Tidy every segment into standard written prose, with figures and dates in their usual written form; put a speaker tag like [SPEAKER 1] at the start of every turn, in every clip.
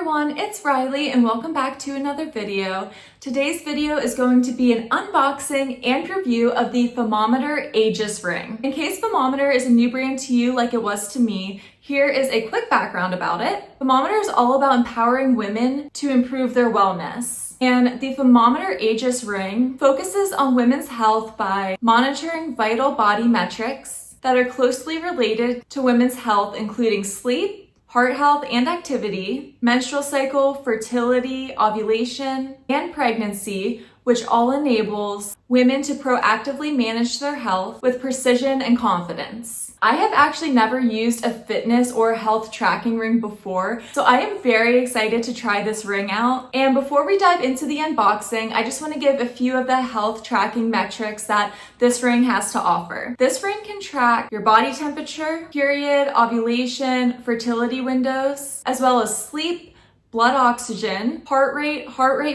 [SPEAKER 1] everyone, it's Riley and welcome back to another video. Today's video is going to be an unboxing and review of the Femometer Aegis ring. In case Femometer is a new brand to you like it was to me, here is a quick background about it. Femometer is all about empowering women to improve their wellness. And the Femometer Aegis ring focuses on women's health by monitoring vital body metrics that are closely related to women's health, including sleep, heart health and activity, menstrual cycle, fertility, ovulation, and pregnancy, which all enables women to proactively manage their health with precision and confidence. I have actually never used a fitness or health tracking ring before, so I am very excited to try this ring out. And before we dive into the unboxing, I just want to give a few of the health tracking metrics that this ring has to offer. This ring can track your body temperature, period, ovulation, fertility windows, as well as sleep, blood oxygen, heart rate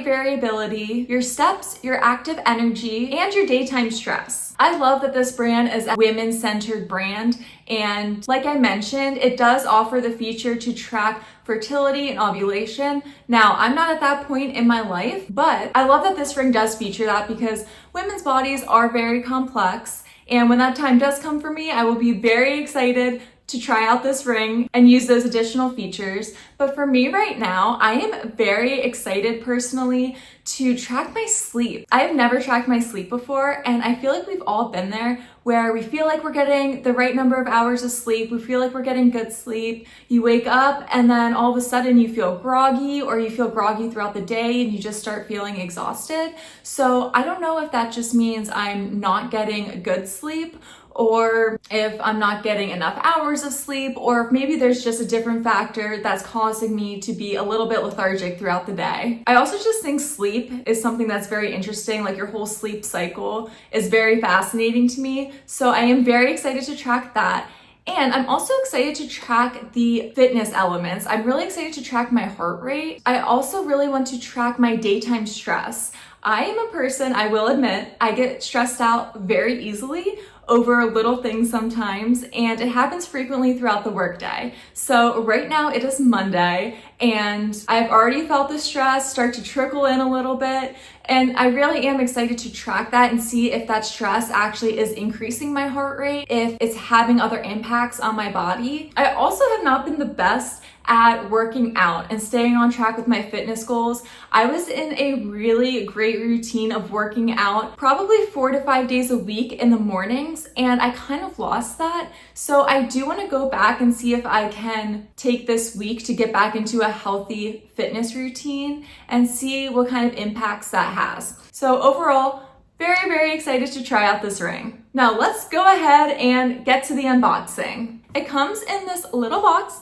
[SPEAKER 1] variability, your steps, your active energy, and your daytime stress. I love that this brand is a women-centered brand, and like I mentioned, it does offer the feature to track fertility and ovulation. Now, I'm not at that point in my life, but I love that this ring does feature that because women's bodies are very complex, and when that time does come for me, I will be very excited to try out this ring and use those additional features. But for me right now, I am very excited personally to track my sleep. I have never tracked my sleep before, and I feel like we've all been there where we feel like we're getting the right number of hours of sleep. We feel like we're getting good sleep. You wake up and then all of a sudden you feel groggy, or you feel groggy throughout the day and you just start feeling exhausted. So I don't know if that just means I'm not getting good sleep, or if I'm not getting enough hours of sleep, or if maybe there's just a different factor that's causing me to be a little bit lethargic throughout the day. I also just think sleep is something that's very interesting. Like, your whole sleep cycle is very fascinating to me. So I am very excited to track that. And I'm also excited to track the fitness elements. I'm really excited to track my heart rate. I also really want to track my daytime stress. I am a person, I will admit, I get stressed out very easily over little things sometimes, and it happens frequently throughout the workday. So right now it is Monday, and I've already felt the stress start to trickle in a little bit, and I really am excited to track that and see if that stress actually is increasing my heart rate, if it's having other impacts on my body. I also have not been the best at working out and staying on track with my fitness goals. I was in a really great routine of working out probably 4 to 5 days a week in the mornings, and I kind of lost that. So I do want to go back and see if I can take this week to get back into a healthy fitness routine and see what kind of impacts that has. So overall, very, very excited to try out this ring. Now let's go ahead and get to the unboxing. It comes in this little box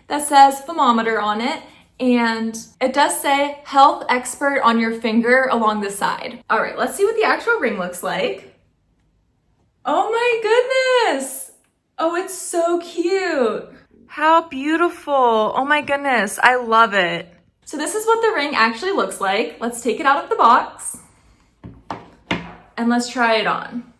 [SPEAKER 1] that says Femometer on it, and it does say health expert on your finger along the side. All right, let's see what the actual ring looks like. Oh my goodness. Oh, it's so cute. How beautiful. Oh my goodness, I love it. So this is what the ring actually looks like. Let's take it out of the box and let's try it on.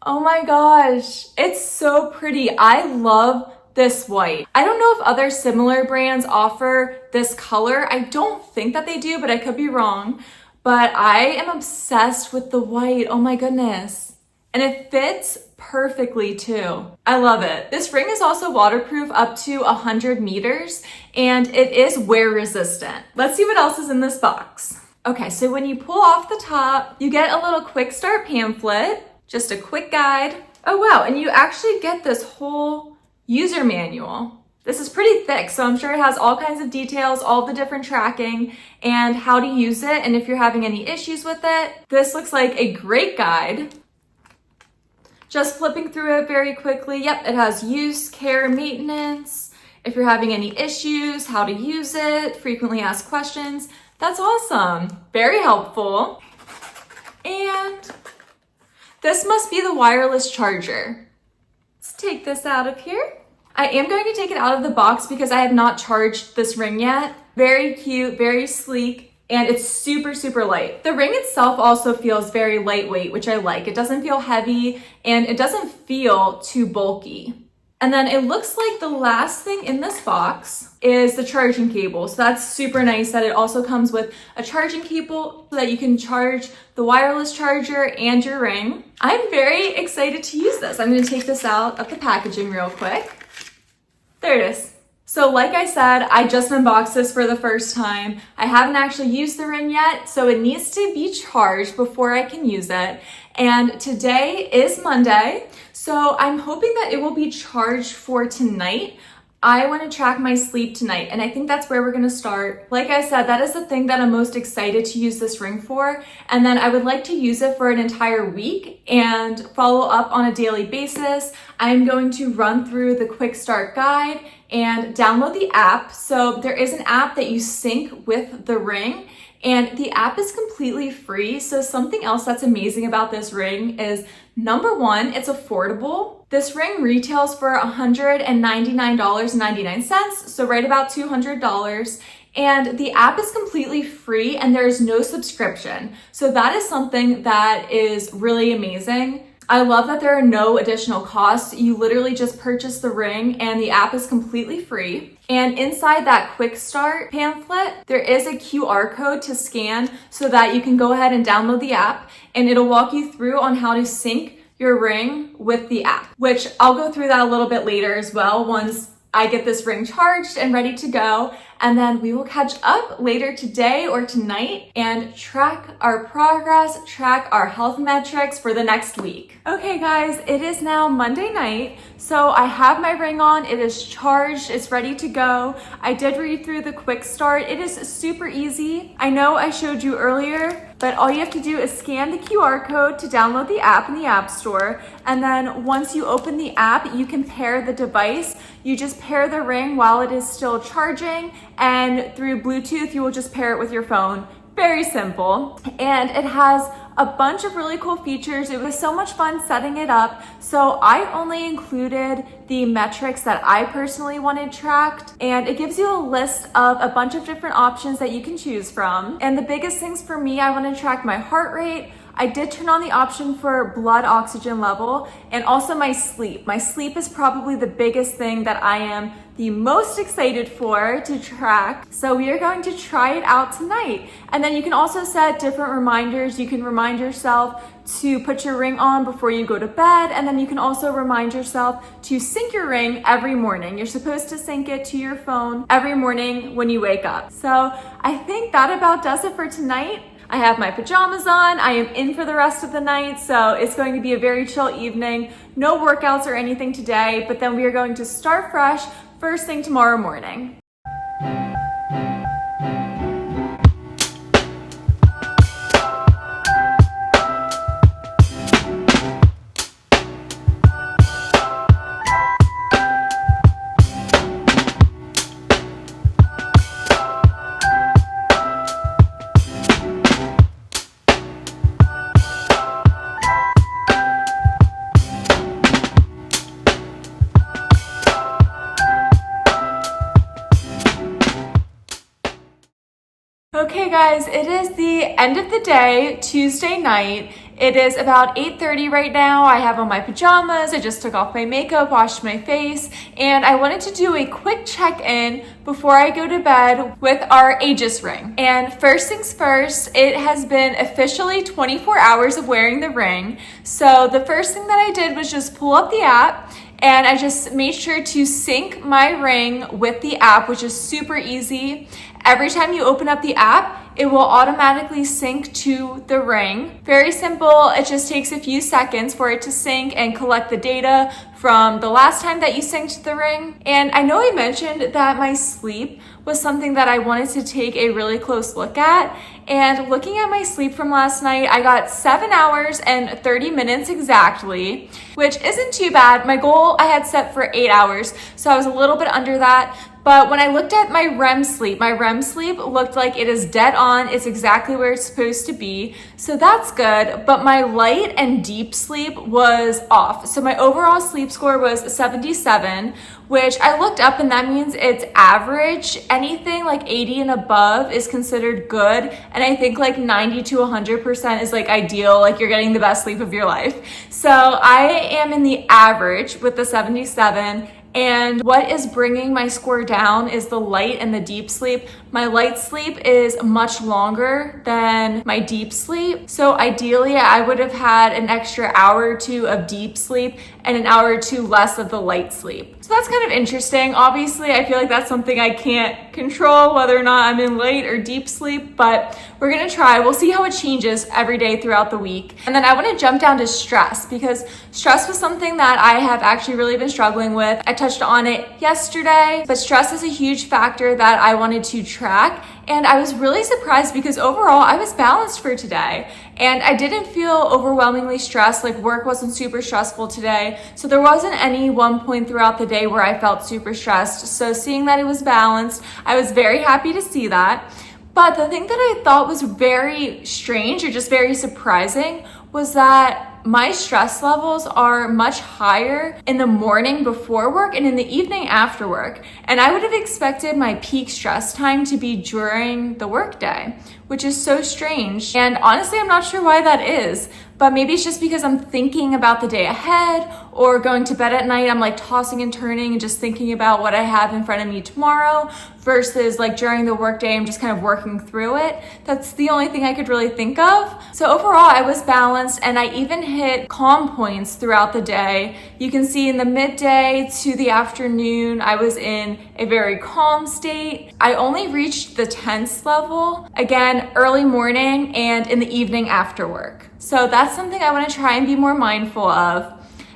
[SPEAKER 1] Oh my gosh, it's so pretty. I love this white. I don't know if other similar brands offer this color. I don't think that they do, but I could be wrong. But I am obsessed with the white. Oh my goodness. And it fits perfectly too. I love it. This ring is also waterproof up to 100 meters, and it is wear resistant. Let's see what else is in this box. Okay, so when you pull off the top, you get a little quick start pamphlet, just a quick guide. Oh wow, and you actually get this whole user manual. This is pretty thick, so I'm sure it has all kinds of details, all the different tracking, and how to use it, and if you're having any issues with it. This looks like a great guide. Just flipping through it very quickly. Yep, it has use, care, maintenance, if you're having any issues, how to use it, frequently asked questions. That's awesome. Very helpful. And this must be the wireless charger. Let's take this out of here. I am going to take it out of the box because I have not charged this ring yet. Very cute, very sleek, and it's super, super light. The ring itself also feels very lightweight, which I like. It doesn't feel heavy, and it doesn't feel too bulky. And then it looks like the last thing in this box is the charging cable. So that's super nice that it also comes with a charging cable so that you can charge the wireless charger and your ring. I'm very excited to use this. I'm gonna take this out of the packaging real quick. There it is. So like I said, I just unboxed this for the first time. I haven't actually used the ring yet, so it needs to be charged before I can use it. And today is Monday, so I'm hoping that it will be charged for tonight. I want to track my sleep tonight, and I think that's where we're going to start. Like I said, that is the thing that I'm most excited to use this ring for, and then I would like to use it for an entire week and follow up on a daily basis. I'm going to run through the quick start guide and download the app. So there is an app that you sync with the ring, and the app is completely free. So something else that's amazing about this ring is, number one, it's affordable. This ring retails for $199.99, so right about $200. And the app is completely free and there's no subscription. So that is something that is really amazing. I love that there are no additional costs. You literally just purchase the ring and the app is completely free. And inside that quick start pamphlet, there is a QR code to scan so that you can go ahead and download the app, and it'll walk you through on how to sync your ring with the app, which I'll go through that a little bit later as well once I get this ring charged and ready to go. And then we will catch up later today or tonight and track our progress, track our health metrics for the next week. Okay guys, it is now Monday night. So I have my ring on, it is charged, it's ready to go. I did read through the quick start. It is super easy. I know I showed you earlier, but all you have to do is scan the QR code to download the app in the App Store. And then once you open the app, you can pair the device. You just pair the ring while it is still charging, and through Bluetooth, you will just pair it with your phone. Very simple. And it has a bunch of really cool features. It was so much fun setting it up. So I only included the metrics that I personally wanted tracked, and it gives you a list of a bunch of different options that you can choose from. And the biggest things for me, I want to track my heart rate. I did turn on the option for blood oxygen level and also my sleep. My sleep is probably the biggest thing that I am the most excited for to track. So we are going to try it out tonight. And then you can also set different reminders. You can remind yourself to put your ring on before you go to bed. And then you can also remind yourself to sync your ring every morning. You're supposed to sync it to your phone every morning when you wake up. So I think that about does it for tonight. I have my pajamas on. I am in for the rest of the night, so it's going to be a very chill evening. No workouts or anything today, but then we are going to start fresh first thing tomorrow morning. Okay guys, it is the end of the day, Tuesday night. It is about 8:30 right now. I have on my pajamas. I just took off my makeup, washed my face, and I wanted to do a quick check-in before I go to bed with our Aegis ring. And first things first, it has been officially 24 hours of wearing the ring. So the first thing that I did was just pull up the app, and I just made sure to sync my ring with the app, which is super easy. Every time you open up the app, it will automatically sync to the ring. Very simple. It just takes a few seconds for it to sync and collect the data from the last time that you synced the ring. And I know I mentioned that my sleep was something that I wanted to take a really close look at. And looking at my sleep from last night, I got 7 hours and 30 minutes exactly, which isn't too bad. My goal I had set for 8 hours, so I was a little bit under that. But when I looked at my REM sleep looked like it is dead on. It's exactly where it's supposed to be. So that's good. But my light and deep sleep was off. So my overall sleep score was 77, which I looked up, and that means it's average. Anything like 80 and above is considered good. And I think like 90 to 100% is like ideal, like you're getting the best sleep of your life. So I am in the average with the 77. And what is bringing my score down is the light and the deep sleep. My light sleep is much longer than my deep sleep. So ideally, I would have had an extra hour or two of deep sleep and an hour or two less of the light sleep. So that's kind of interesting. Obviously, I feel like that's something I can't control, whether or not I'm in light or deep sleep, but we're gonna try. We'll see how it changes every day throughout the week. And then I wanna jump down to stress, because stress was something that I have actually really been struggling with. I touched on it yesterday, but stress is a huge factor that I wanted to track. And I was really surprised because overall I was balanced for today. And I didn't feel overwhelmingly stressed, like work wasn't super stressful today. So there wasn't any one point throughout the day where I felt super stressed. So seeing that it was balanced, I was very happy to see that. But the thing that I thought was very strange or just very surprising was that my stress levels are much higher in the morning before work and in the evening after work. And I would have expected my peak stress time to be during the workday, which is so strange. And honestly, I'm not sure why that is, but maybe it's just because I'm thinking about the day ahead, or going to bed at night, I'm like tossing and turning and just thinking about what I have in front of me tomorrow, versus like during the workday, I'm just kind of working through it. That's the only thing I could really think of. So overall, I was balanced, and I even hit calm points throughout the day. You can see in the midday to the afternoon, I was in a very calm state. I only reached the tense level, again, early morning and in the evening after work. So that's something I want to try and be more mindful of.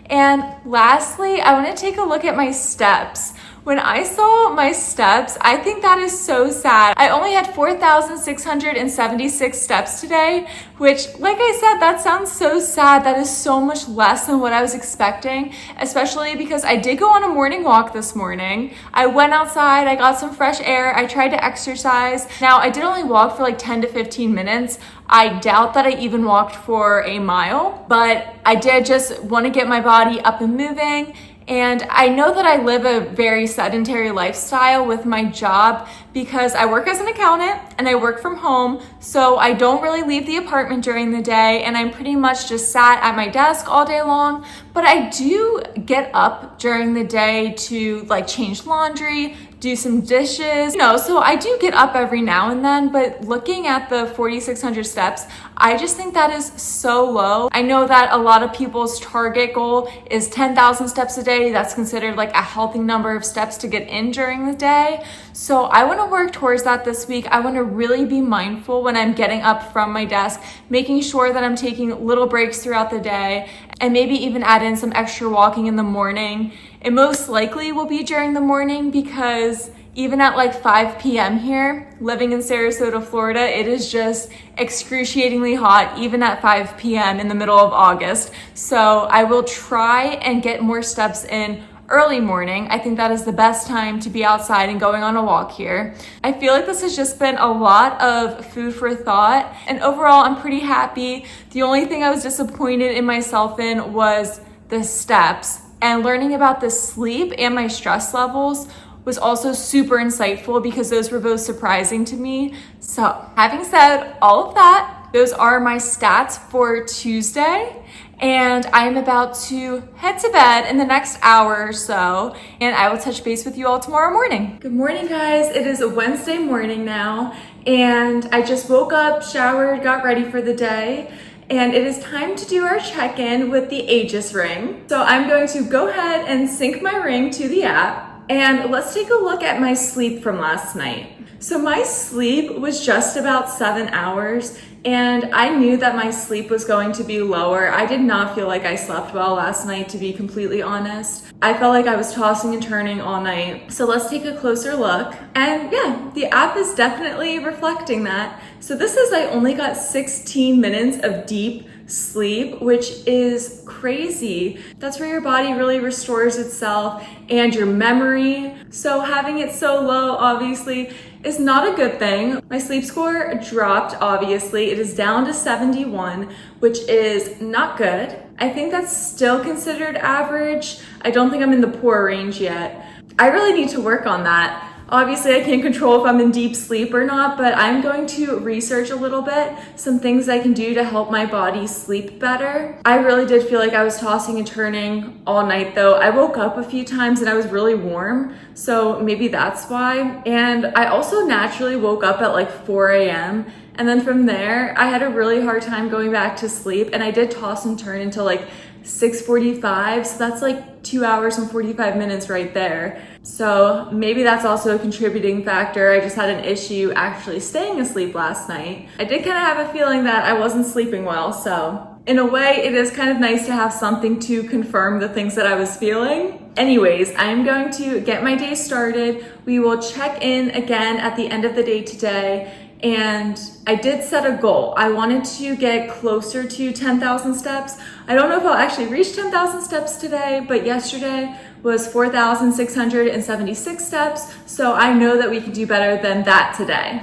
[SPEAKER 1] And lastly, I want to take a look at my steps. When I saw my steps, I think that is so sad. I only had 4,676 steps today, which, like I said, that sounds so sad. That is so much less than what I was expecting, especially because I did go on a morning walk this morning. I went outside, I got some fresh air, I tried to exercise. Now, I did only walk for like 10 to 15 minutes. I doubt that I even walked for a mile, but I did just want to get my body up and moving. And I know that I live a very sedentary lifestyle with my job because I work as an accountant and I work from home. So I don't really leave the apartment during the day, and I'm pretty much just sat at my desk all day long. But I do get up during the day to like change laundry, do some dishes, so I do get up every now and then, but looking at the 4,600 steps, I just think that is so low. I know that a lot of people's target goal is 10,000 steps a day. That's considered like a healthy number of steps to get in during the day. So I want to work towards that this week. I want to really be mindful when I'm getting up from my desk, making sure that I'm taking little breaks throughout the day, and maybe even add in some extra walking in the morning. It most likely will be during the morning because even at like 5 p.m. here, living in Sarasota, Florida, it is just excruciatingly hot, even at 5 p.m. in the middle of August. So I will try and get more steps in early morning. I think that is the best time to be outside and going on a walk here. I feel like this has just been a lot of food for thought, and overall I'm pretty happy. The only thing I was disappointed in myself in was the steps, and learning about the sleep and my stress levels was also super insightful because those were both surprising to me. So having said all of that, those are my stats for Tuesday. And I'm about to head to bed in the next hour or so, and I will touch base with you all tomorrow morning. Good morning, guys. It is a Wednesday morning now, and I just woke up, showered, got ready for the day, and it is time to do our check-in with the Aegis ring. So I'm going to go ahead and sync my ring to the app, and let's take a look at my sleep from last night. So my sleep was just about 7 hours, and I knew that my sleep was going to be lower. I did not feel like I slept well last night, to be completely honest. I felt like I was tossing and turning all night. So let's take a closer look. And yeah, the app is definitely reflecting that. So this says I only got 16 minutes of deep sleep, which is crazy. That's where your body really restores itself, and your memory So having it so low obviously is not a good thing. My sleep score dropped, obviously. It is down to 71, which is not good. I think that's still considered average. I don't think I'm in the poor range yet. I really need to work on that. Obviously, I can't control if I'm in deep sleep or not, but I'm going to research a little bit, some things I can do to help my body sleep better. I really did feel like I was tossing and turning all night though. I woke up a few times and I was really warm, so maybe that's why. And I also naturally woke up at like 4 a.m. And then from there, I had a really hard time going back to sleep, and I did toss and turn until like 6:45, so that's like 2 hours and 45 minutes right there. So maybe that's also a contributing factor. I just had an issue actually staying asleep last night. I did kind of have a feeling that I wasn't sleeping well, so in a way it is kind of nice to have something to confirm the things that I was feeling. Anyways, I'm going to get my day started. We will check in again at the end of the day today. And I did set a goal. I wanted to get closer to 10,000 steps. I don't know if I'll actually reach 10,000 steps today, but yesterday was 4,676 steps. So I know that we can do better than that today.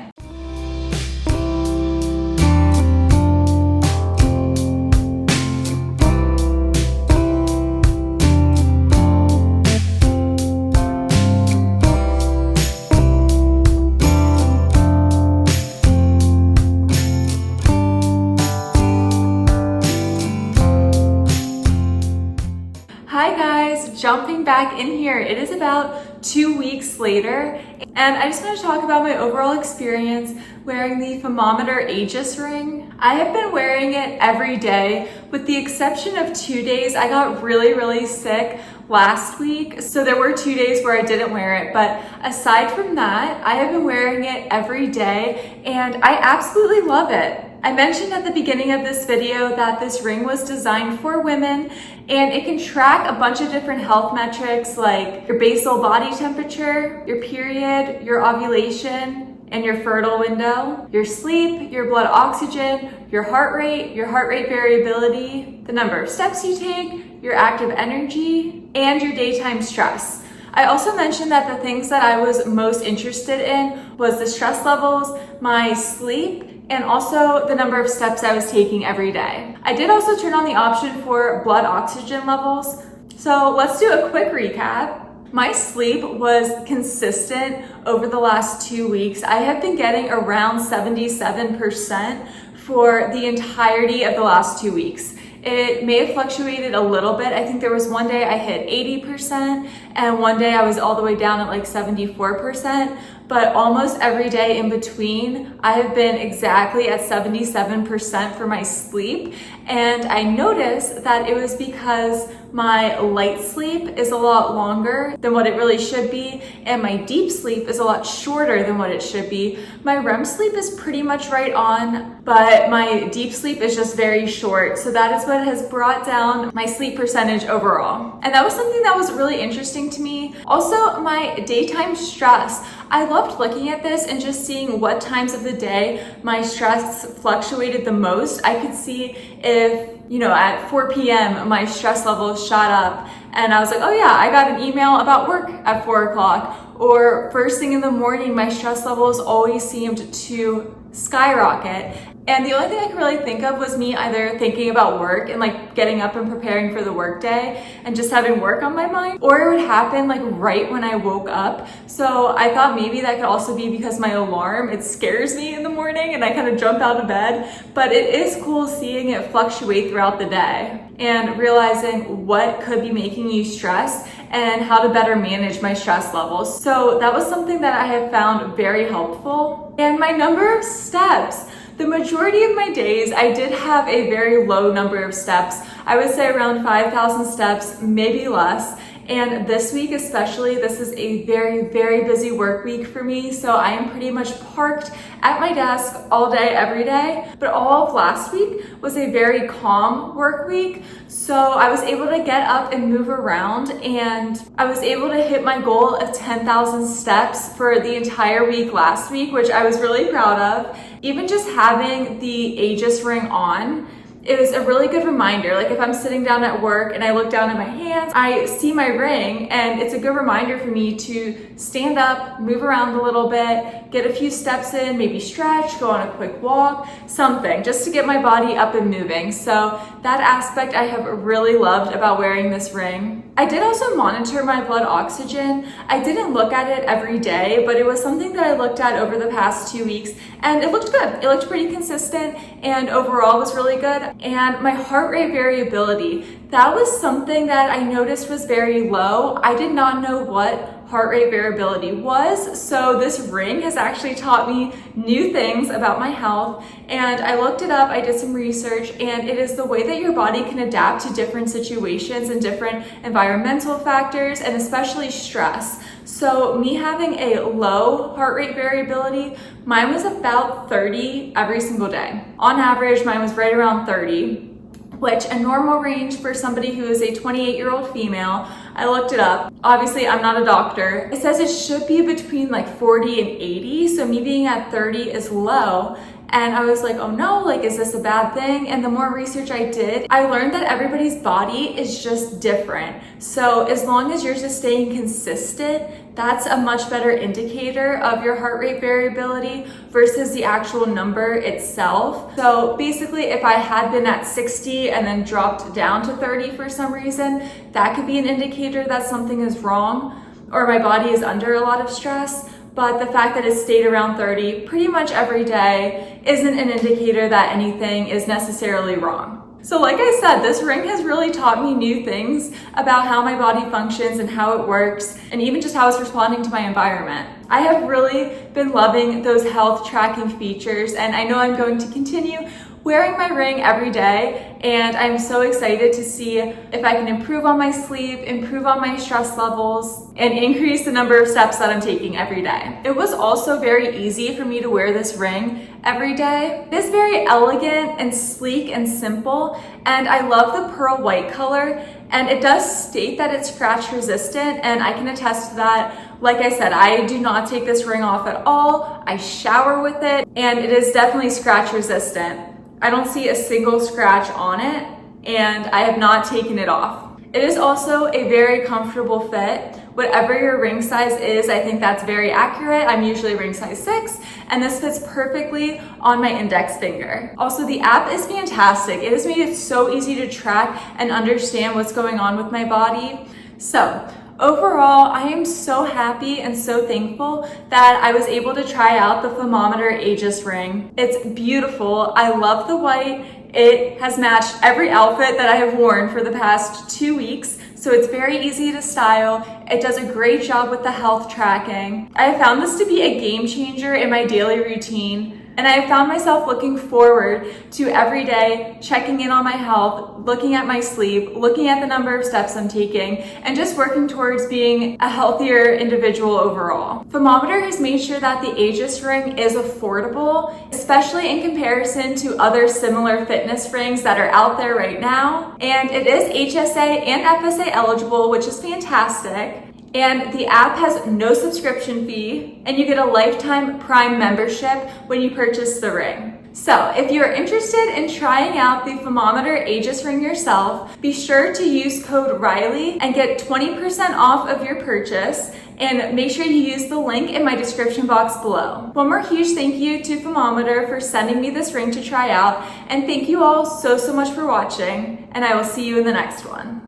[SPEAKER 1] Hi guys, jumping back in here. It is about 2 weeks later, and I just want to talk about my overall experience wearing the Femometer Aegis ring. I have been wearing it every day, with the exception of 2 days. I got really sick last week, so there were 2 days where I didn't wear it, but aside from that, I have been wearing it every day, and I absolutely love it. I mentioned at the beginning of this video that this ring was designed for women, and it can track a bunch of different health metrics like your basal body temperature, your period, your ovulation, and your fertile window, your sleep, your blood oxygen, your heart rate variability, the number of steps you take, your active energy, and your daytime stress. I also mentioned that the things that I was most interested in was the stress levels, my sleep, and also the number of steps I was taking every day. I did also turn on the option for blood oxygen levels. So let's do a quick recap. My sleep was consistent over the last 2 weeks. I have been getting around 77% for the entirety of the last 2 weeks. It may have fluctuated a little bit. I think there was one day I hit 80% and one day I was all the way down at like 74%, but almost every day in between, I have been exactly at 77% for my sleep. And I noticed that it was because my light sleep is a lot longer than what it really should be, and my deep sleep is a lot shorter than what it should be. My REM sleep is pretty much right on, but my deep sleep is just very short. So that is what has brought down my sleep percentage overall. And that was something that was really interesting to me. Also, my daytime stress. I loved looking at this and just seeing what times of the day my stress fluctuated the most. I could see if, at 4 p.m. my stress levels shot up, and I was like, oh yeah, I got an email about work at 4 o'clock. Or first thing in the morning, my stress levels always seemed to skyrocket. And the only thing I could really think of was me either thinking about work and like getting up and preparing for the work day and just having work on my mind, or it would happen like right when I woke up. So I thought maybe that could also be because my alarm, it scares me in the morning and I kind of jump out of bed. But it is cool seeing it fluctuate throughout the day and realizing what could be making you stressed and how to better manage my stress levels. So that was something that I have found very helpful. And my number of steps. The majority of my days, I did have a very low number of steps. I would say around 5,000 steps, maybe less. And this week especially, this is a very busy work week for me. So I am pretty much parked at my desk all day, every day. But all of last week was a very calm work week. So I was able to get up and move around, and I was able to hit my goal of 10,000 steps for the entire week last week, which I was really proud of. Even just having the Aegis ring on it was a really good reminder. Like if I'm sitting down at work and I look down at my hands, I see my ring, and it's a good reminder for me to stand up, move around a little bit, get a few steps in, maybe stretch, go on a quick walk, something just to get my body up and moving. So that aspect I have really loved about wearing this ring. I did also monitor my blood oxygen. I didn't look at it every day, but it was something that I looked at over the past 2 weeks, and it looked good. It looked pretty consistent, and overall was really good. And my heart rate variability, that was something that I noticed was very low. I did not know what heart rate variability was, so this ring has actually taught me new things about my health, and I looked it up, I did some research, and it is the way that your body can adapt to different situations and different environmental factors, and especially stress. So me having a low heart rate variability, mine was about 30 every single day. On average, mine was right around 30. Which a normal range for somebody who is a 28-year-old female, I looked it up. Obviously, I'm not a doctor. It says it should be between like 40 and 80, so me being at 30 is low. And I was like, oh no, like, is this a bad thing? And the more research I did, I learned that everybody's body is just different. So as long as yours is staying consistent, that's a much better indicator of your heart rate variability versus the actual number itself. So basically, if I had been at 60 and then dropped down to 30 for some reason, that could be an indicator that something is wrong or my body is under a lot of stress. But the fact that it stayed around 30 pretty much every day isn't an indicator that anything is necessarily wrong. So like I said, this ring has really taught me new things about how my body functions and how it works, and even just how it's responding to my environment. I have really been loving those health tracking features, and I know I'm going to continue wearing my ring every day, and I'm so excited to see if I can improve on my sleep, improve on my stress levels, and increase the number of steps that I'm taking every day. It was also very easy for me to wear this ring every day. It is very elegant and sleek and simple, and I love the pearl white color, and it does state that it's scratch resistant, and I can attest to that. Like I said, I do not take this ring off at all. I shower with it, and it is definitely scratch resistant. I don't see a single scratch on it, and I have not taken it off. It is also a very comfortable fit. Whatever your ring size is, I think that's very accurate. I'm usually ring size 6, and this fits perfectly on my index finger. Also, the app is fantastic. It has made it so easy to track and understand what's going on with my body. So, overall, I am so happy and so thankful that I was able to try out the Femometer Aegis ring. It's beautiful. I love the white. It has matched every outfit that I have worn for the past 2 weeks, so it's very easy to style. It does a great job with the health tracking. I have found this to be a game changer in my daily routine, and I have found myself looking forward to every day checking in on my health, looking at my sleep, looking at the number of steps I'm taking, and just working towards being a healthier individual overall. Femometer has made sure that the Aegis ring is affordable, especially in comparison to other similar fitness rings that are out there right now. And it is HSA and FSA eligible, which is fantastic. And the app has no subscription fee, and you get a lifetime Prime membership when you purchase the ring. So if you're interested in trying out the Femometer Aegis ring yourself, be sure to use code Riley and get 20% off of your purchase, and make sure you use the link in my description box below. One more huge thank you to Femometer for sending me this ring to try out, and thank you all so much for watching, and I will see you in the next one.